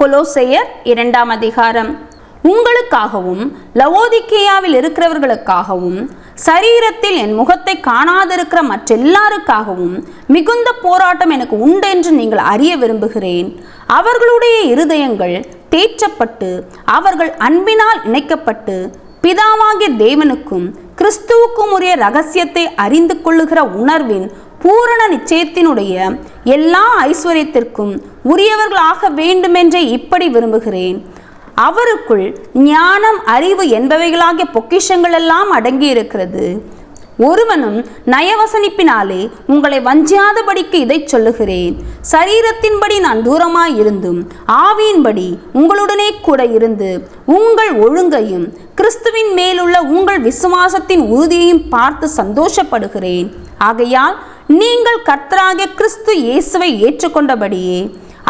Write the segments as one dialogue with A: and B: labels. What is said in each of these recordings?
A: கொலோசையர் 2ஆம் அதிகாரம். உங்களுக்காகவும் லவோதிக்கேயாவில் இருக்கிறவர்களுக்காகவும் சரீரத்தில் என் முகத்தை காணாதிருக்கிற மற்றெல்லாருக்காகவும் மிகுந்த போராட்டம் எனக்கு உண்டு என்று நீங்கள் அறிய விரும்புகிறேன். அவர்களுடைய இருதயங்கள் தேற்றப்பட்டு அவர்கள் அன்பினால் இணைக்கப்பட்டு பிதாவாகிய தேவனுக்கும் கிறிஸ்துவுக்கும் உரிய இரகசியத்தை அறிந்து கொள்ளுகிற உணர்வின் பூரண நிச்சயத்தினுடைய எல்லா ஐஸ்வர்யத்திற்கும் உரியவர்களாக வேண்டுமென்றே இப்படி விரும்புகிறேன். அவருக்குள் ஞானம், அறிவு என்பவைகளாகிய பொக்கிஷங்கள் எல்லாம் அடங்கி இருக்கிறது. ஒருவனும் நயவசனிப்பினாலே உங்களை வஞ்சியாதபடிக்கு இதை சொல்லுகிறேன். சரீரத்தின்படி நான் தூரமாயிருந்தும் ஆவியின்படி உங்களுடனே கூட இருந்து உங்கள் ஒழுங்கையும் கிறிஸ்துவின் மேலுள்ள உங்கள் விசுவாசத்தின் உறுதியையும் பார்த்து சந்தோஷப்படுகிறேன். ஆகையால் நீங்கள் கர்த்தராகிய கிறிஸ்து இயேசுவை ஏற்றுக்கொண்டபடியே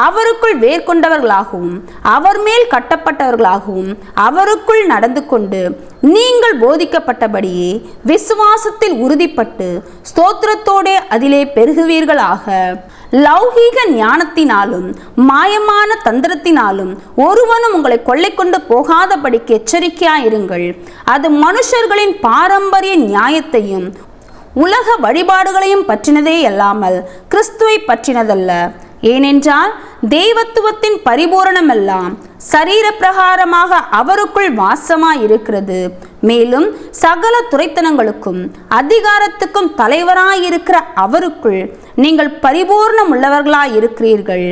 A: அவருக்குள் வேர்கொண்டவர்களாகவும் அவர் மேல் கட்டப்பட்டவர்களாகவும் அவருக்குள் நடந்து கொண்டு நீங்கள் போதிக்கப்பட்டபடியே விசுவாசத்தில் உறுதிப்பட்டு ஸ்தோத்திரத்தோடே அதிலே பெருகுவீர்களாக. லௌகீக ஞானத்தினாலும் மாயமான தந்திரத்தினாலும் ஒருவனும் உங்களை கொள்ளை கொண்டு போகாதபடிக்கு எச்சரிக்கையாயிருங்கள். அது மனுஷர்களின் பாரம்பரிய நியாயத்தையும் உலக வழிபாடுகளையும் பற்றினதே அல்லாமல் கிறிஸ்துவை பற்றினதல்ல. ஏனென்றால் தெய்வத்துவத்தின் பரிபூரணமெல்லாம் சரீர பிரகாரமாக அவருக்குள் வாசமாயிருக்கிறது. மேலும் சகல துரைத்தனங்களுக்கும் அதிகாரத்துக்கும் தலைவராயிருக்கிற அவருக்குள் நீங்கள் பரிபூர்ணம் உள்ளவர்களாயிருக்கிறீர்கள்.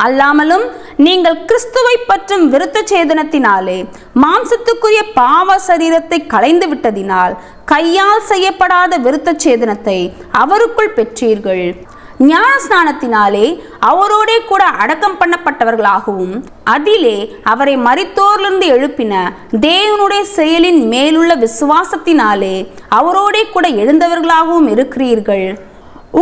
A: அல்லாமலும் நீங்கள் கிறிஸ்துவை பற்றும் விருத்த சேதனத்தினாலே மாம்சத்துக்குரிய பாவ சரீரத்தை களைந்து விட்டதினால் கையால் செய்யப்படாத விருத்த சேதனத்தை அவருக்குள் பெற்றீர்கள். ஞான ஸ்நானத்தினாலே அவரோடே கூட அடக்கம் பண்ணப்பட்டவர்களாகவும் அதிலே அவரை மரித்தோரிலிருந்து எழுப்பின தேவனுடைய செயலின் மேலுள்ள விசுவாசத்தினாலே அவரோடே கூட எழுந்தவர்களாகவும் இருக்கிறீர்கள்.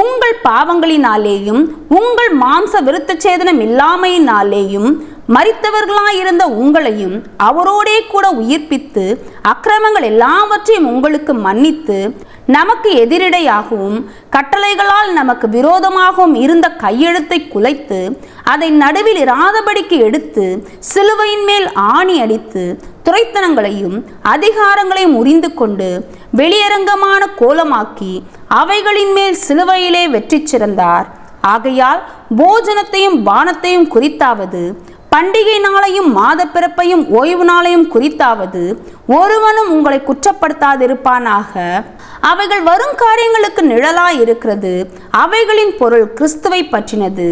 A: உங்கள் பாவங்களினாலேயும் உங்கள் மாம்ச விருத்த சேதனம் இல்லாமையினாலேயும் மரித்தவர்களாயிருந்த உங்களையும் அவரோடே கூட உயிர்ப்பித்து அக்கிரமங்கள் எல்லாவற்றையும் உங்களுக்கு மன்னித்து நமக்கு எதிரிடையாகவும் கட்டளைகளால் நமக்கு விரோதமாகவும் இருந்த கையெழுத்தை குலைத்து அதை நடுவில் இராதபடிக்கு எடுத்து சிலுவையின் மேல் ஆணி அடித்து துரைத்தனங்களையும் அதிகாரங்களையும் உரிந்து கொண்டு வெளியரங்கமான கோலமாக்கி அவைகளின் மேல் சிலுவையிலே வெற்றி சிறந்தார். ஆகையால் போஜனத்தையும் பானத்தையும் குறித்தாவது பண்டிகை நாளையும் மாத பிறப்பையும் ஓய்வு நாளையும் குறித்தாவது ஒருவனும் உங்களை குற்றப்படுத்தாதிருப்பானாக. அவைகள் வரும் காரியங்களுக்கு நிழலாய் இருக்கிறது. அவைகளின் பொருள் கிறிஸ்துவை பற்றினது.